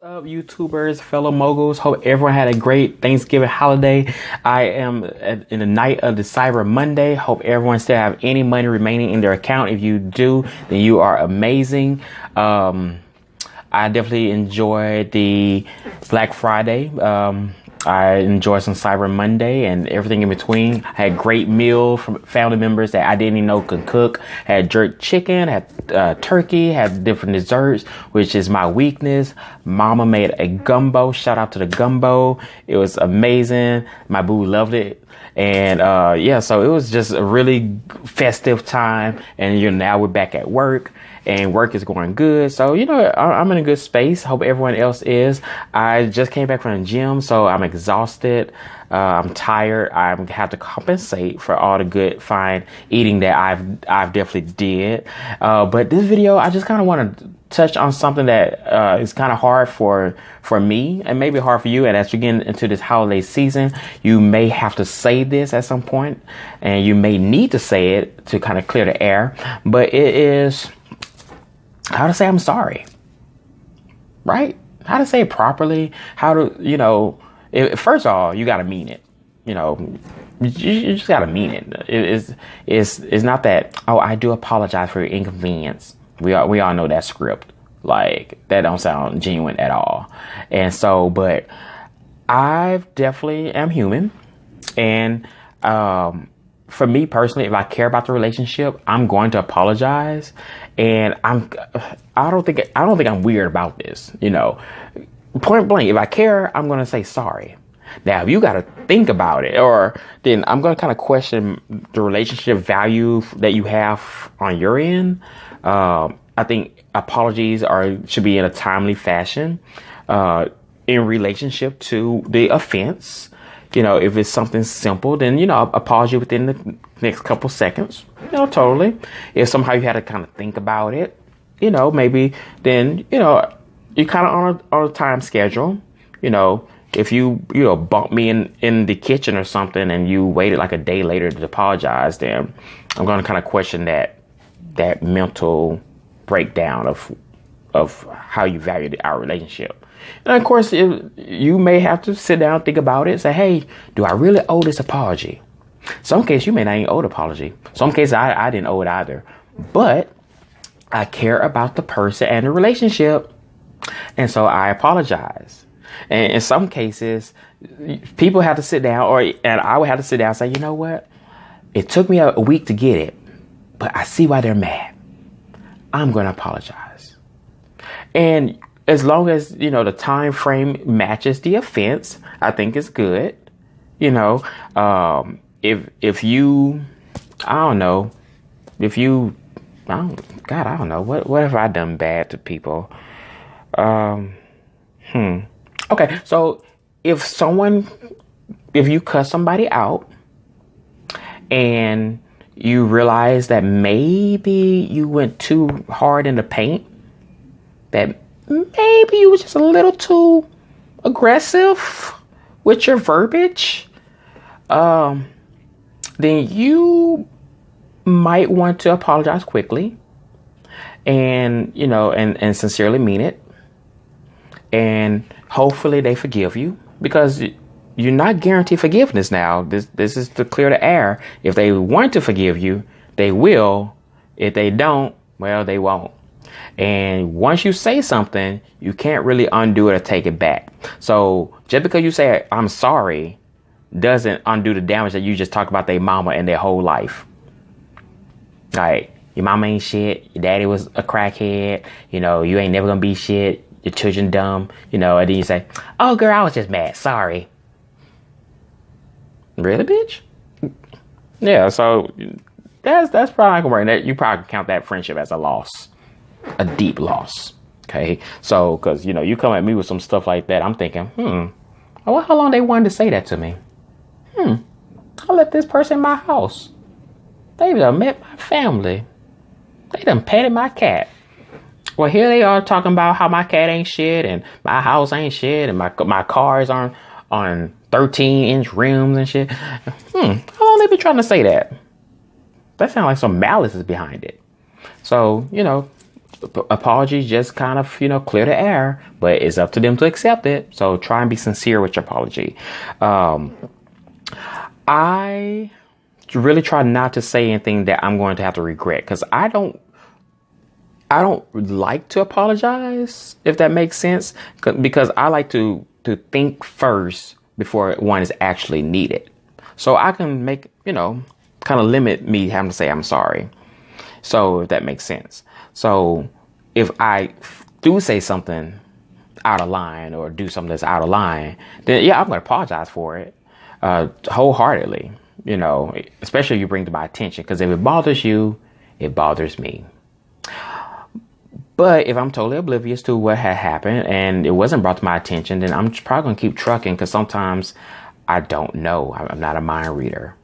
Up, YouTubers, fellow moguls? Hope everyone had a great Thanksgiving holiday. I am in the night of the Cyber Monday. Hope everyone still have any money remaining in their account. If you do, then you are amazing. I definitely enjoyed the Black Friday. I enjoyed some Cyber Monday and everything in between. I had great meal from family members that I didn't even know could cook. Had jerk chicken, had turkey, had different desserts, which is my weakness. Mama made a gumbo. Shout out to the gumbo. It was amazing. My boo loved it. And yeah, so it was just a really festive time. And now we're back at work. And work is going good. So, I'm in a good space. Hope everyone else is. I just came back from the gym, so I'm exhausted. I'm tired. I have to compensate for all the good, fine eating that I've definitely did. But this video, I just kind of want to touch on something that is kind of hard for me and maybe hard for you. And as we get into this holiday season, you may have to say this at some point, and you may need to say it to kind of clear the air. But it is how to say I'm sorry, right? How to say it properly. How to, first of all, you got to mean it. You just got to mean it. It's not that, oh, I do apologize for your inconvenience. We all know that script. Like, that don't sound genuine at all. And so, but I definitely am human. And, for me personally, if I care about the relationship, I'm going to apologize. And I don't think I'm weird about this, point blank. If I care, I'm going to say sorry. Now, if you got to think about it, then I'm going to kind of question the relationship value that you have on your end. I think apologies should be in a timely fashion, in relationship to the offense. If it's something simple, then, apology within the next couple seconds, totally. If somehow you had to kind of think about it, maybe then, you kind of on a time schedule, if you bump me in the kitchen or something and you waited like a day later to apologize, then I'm going to kind of question that mental breakdown of how you value our relationship. And of course, you may have to sit down, think about it, and say, hey, do I really owe this apology? Some cases you may not even owe the apology. Some cases I didn't owe it either. But I care about the person and the relationship. And so I apologize. And in some cases, people have to sit down, and I would have to sit down and say, you know what? It took me a week to get it, but I see why they're mad. I'm going to apologize. And as long as, the time frame matches the offense, I think it's good. If you, I don't know, I don't know, what have I done bad to people? Okay, so if you cuss somebody out and you realize that maybe you went too hard in the paint, that maybe you was just a little too aggressive with your verbiage, then you might want to apologize quickly and, and sincerely mean it. And hopefully they forgive you, because you're not guaranteed forgiveness now. This is to clear the air. If they want to forgive you, they will. If they don't, well, they won't. And once you say something, you can't really undo it or take it back. So just because you say I'm sorry doesn't undo the damage that you just talked about their mama and their whole life. Like, your mama ain't shit, your daddy was a crackhead, you ain't never gonna be shit, your children dumb, and then you say, oh girl, I was just mad, sorry. Really, bitch? Yeah, so that's probably not gonna work. That you probably count that friendship as a loss. A deep loss. Okay. So, cause you come at me with some stuff like that, I'm thinking, I wonder how long they wanted to say that to me. I let this person in my house. They done met my family. They done petted my cat. Well, here they are talking about how my cat ain't shit and my house ain't shit and my cars aren't on 13-inch rims and shit. How long they been trying to say that? That sounds like some malice is behind it. So, apologies just kind of, clear the air, but it's up to them to accept it. So try and be sincere with your apology. I really try not to say anything that I'm going to have to regret, because I don't like to apologize, if that makes sense, because I like to think first before one is actually needed. So I can make, kind of limit me having to say I'm sorry. So if that makes sense. So if I do say something out of line or do something that's out of line, then yeah, I'm going to apologize for it wholeheartedly, especially if you bring to my attention, because if it bothers you, it bothers me. But if I'm totally oblivious to what had happened and it wasn't brought to my attention, then I'm probably going to keep trucking, because sometimes I don't know. I'm not a mind reader.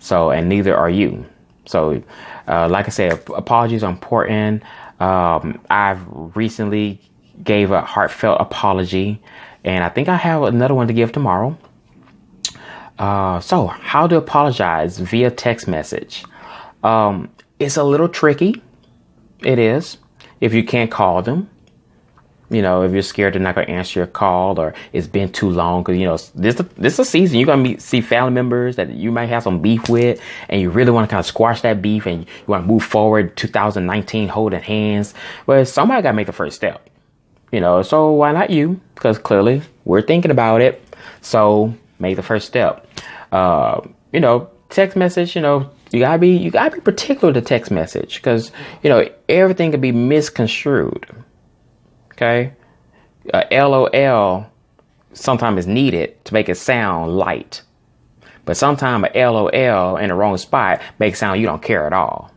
So, and neither are you. So, like I said, apologies are important. I've recently gave a heartfelt apology, and I think I have another one to give tomorrow. So how to apologize via text message. It's a little tricky. It is. If you can't call them, if you're scared they're not going to answer your call, or it's been too long, because, this is a season you're going to see family members that you might have some beef with, and you really want to kind of squash that beef, and you want to move forward 2019 holding hands. Well, somebody got to make the first step, so why not you? Because clearly we're thinking about it. So make the first step. Text message, you gotta be particular with the text message, because, everything can be misconstrued. Okay. LOL sometimes is needed to make it sound light, but sometimes a LOL in the wrong spot makes it sound you don't care at all.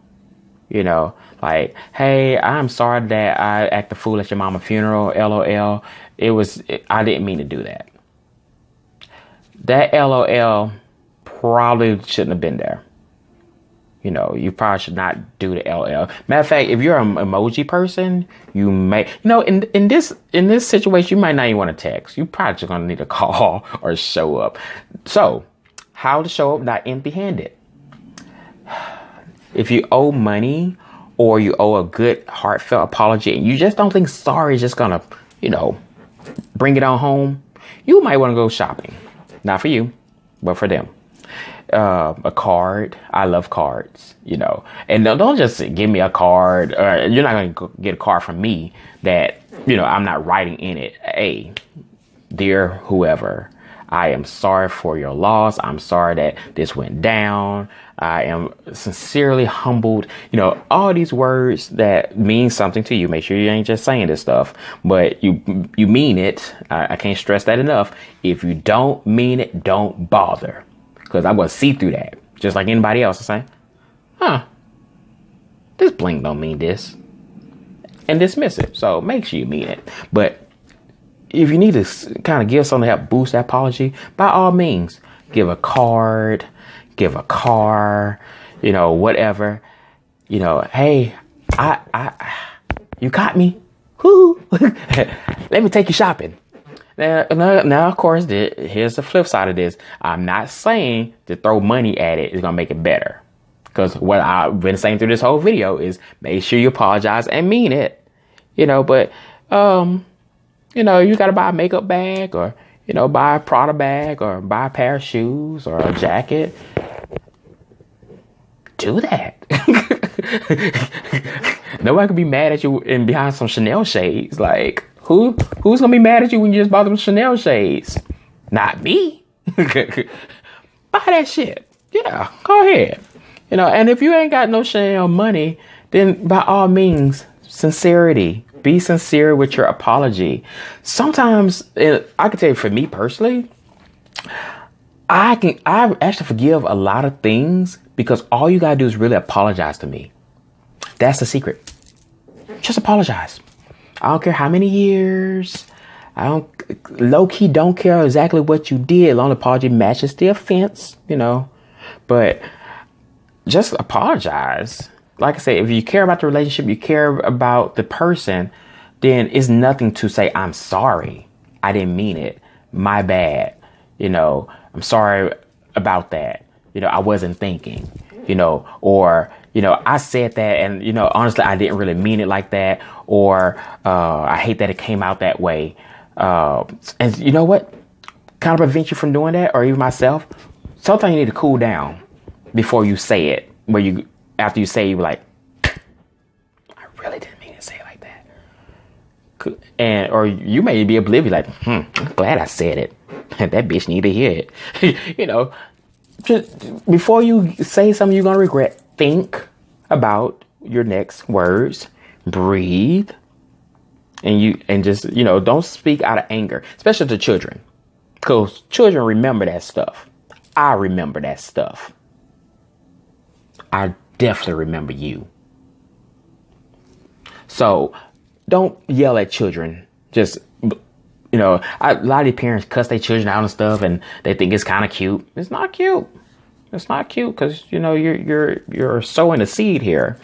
Like, hey, I'm sorry that I acted the fool at your mama's funeral. LOL. I didn't mean to do that. That LOL probably shouldn't have been there. You probably should not do the LOL. Matter of fact, if you're an emoji person, you may, in this situation, you might not even want to text. You probably just gonna need a call or show up. So, how to show up not empty-handed? If you owe money, or you owe a good heartfelt apology, and you just don't think sorry is just gonna, bring it on home, you might want to go shopping. Not for you, but for them. A card. I love cards, and don't just give me a card. You're not going to get a card from me that, I'm not writing in it, hey, dear whoever, I am sorry for your loss. I'm sorry that this went down. I am sincerely humbled. All these words that mean something to you. Make sure you ain't just saying this stuff, but you mean it. I can't stress that enough. If you don't mean it, don't bother. Because I'm going to see through that. Just like anybody else is saying, this bling don't mean this. And dismiss it. So make sure you mean it. But if you need to kind of give something to help boost that apology, by all means, give a card, give a car, whatever. Hey, you caught me. Woo. Let me take you shopping. Now, of course, here's the flip side of this. I'm not saying to throw money at it is going to make it better. Because what I've been saying through this whole video is make sure you apologize and mean it. But, you got to buy a makeup bag, or, buy a Prada bag, or buy a pair of shoes or a jacket. Do that. Nobody can be mad at you and behind some Chanel shades. Like, who's gonna be mad at you when you just bought them Chanel shades? Not me. Buy that shit. Yeah, go ahead. And if you ain't got no Chanel money, then by all means, sincerity. Be sincere with your apology. Sometimes, I can tell you, for me personally, I actually forgive a lot of things because all you gotta do is really apologize to me. That's the secret. Just apologize. I don't care how many years. I low-key don't care exactly what you did. As long as the apology matches the offense, But just apologize. Like I said, if you care about the relationship, you care about the person, then it's nothing to say, I'm sorry. I didn't mean it. My bad. I'm sorry about that. I wasn't thinking. or, I said that and, honestly, I didn't really mean it like that, or I hate that it came out that way. And you know what? Kind of prevent you from doing that, or even myself. Sometimes you need to cool down before you say it, after you say, you're like, I really didn't mean to say it like that. Or you may be oblivious, like, I'm glad I said it. That bitch need to hear it. Just before you say something you're going to regret, think about your next words, breathe, and just, don't speak out of anger, especially to children, because children remember that stuff. I remember that stuff. I definitely remember you. So don't yell at children. Just, a lot of the parents cuss their children out and stuff, and they think it's kind of cute. It's not cute. It's not cute because, you're sowing a seed here.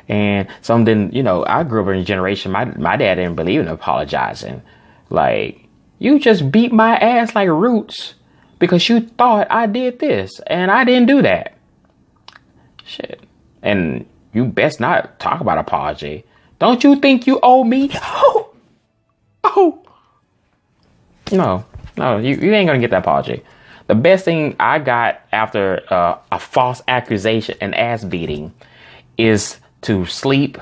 And something, I grew up in a generation, my dad didn't believe in apologizing. Like, you just beat my ass like Roots because you thought I did this and I didn't do that. Shit. And you best not talk about apology. Don't you think you owe me? Oh. No, you ain't gonna get that apology. The best thing I got after a false accusation and ass beating is to sleep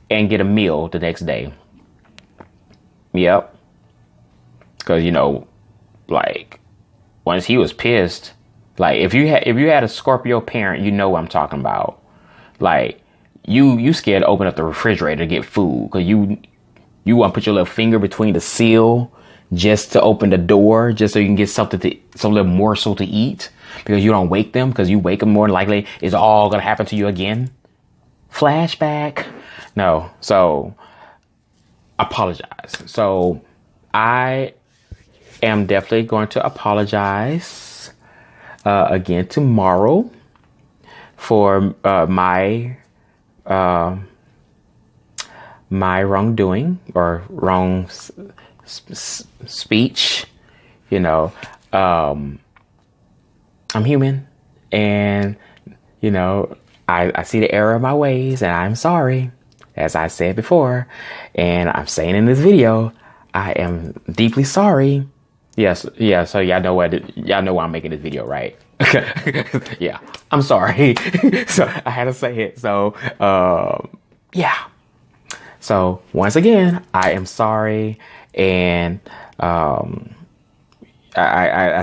and get a meal the next day. Yep. Because, like, once he was pissed, like, if you had a Scorpio parent, you know what I'm talking about. Like, you scared to open up the refrigerator to get food because you want to put your little finger between the seal just to open the door, just so you can get some little morsel to eat, because you don't wake them, because you wake them more than likely it's all gonna happen to you again. Flashback. No. So apologize. So I am definitely going to apologize again tomorrow for my wrongdoing or wrong speech. I'm human, and I see the error of my ways, and I'm sorry, as I said before, and I'm saying in this video, I am deeply sorry. Yes, yeah. So y'all know why I'm making this video, right? Yeah, I'm sorry. So I had to say it. So yeah. So once again, I am sorry, and I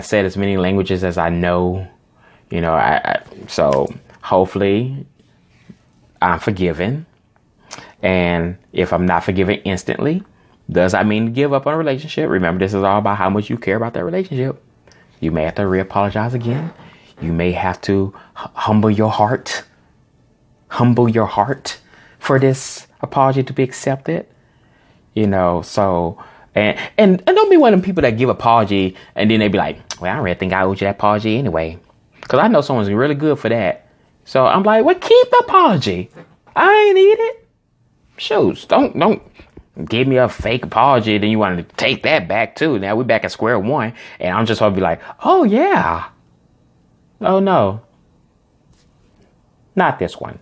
said as many languages as I know. So hopefully I'm forgiven. And if I'm not forgiven instantly, does that mean to give up on a relationship? Remember, this is all about how much you care about that relationship. You may have to re-apologize again. You may have to humble your heart for this apology to be accepted. So, and don't be one of them people that give apology and then they be like, well, I don't really think I owed you that apology anyway. Because I know someone's really good for that. So I'm like, well, keep the apology. I ain't need it. Shoot, don't give me a fake apology. Then you want to take that back too. Now we're back at square one. And I'm just going to be like, oh yeah. Oh no. Not this one.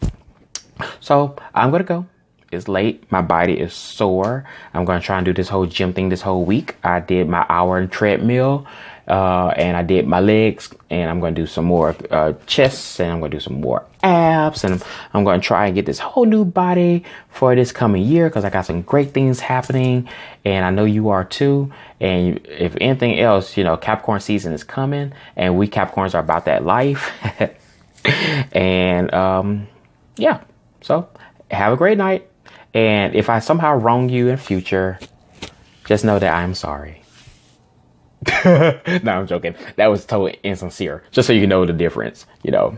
So I'm going to go. It's late. My body is sore. I'm going to try and do this whole gym thing this whole week. I did my hour in treadmill. And I did my legs, and I'm going to do some more chests, and I'm going to do some more abs, and I'm going to try and get this whole new body for this coming year, because I got some great things happening, and I know you are too. And if anything else, Capricorn season is coming, and we Capricorns are about that life. And yeah, so have a great night. And if I somehow wrong you in future, just know that I'm sorry. No, I'm joking. That was totally insincere. Just so you know the difference,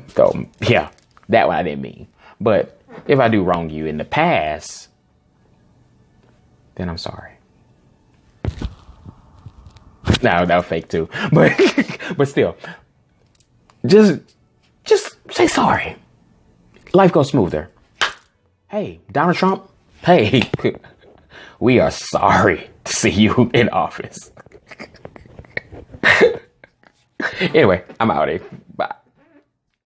So yeah, that one I didn't mean. But if I do wrong you in the past, then I'm sorry. No, that was fake too. But still, just say sorry. Life goes smoother. Hey, Donald Trump. Hey, we are sorry to see you in office. Anyway, I'm out of here. Bye.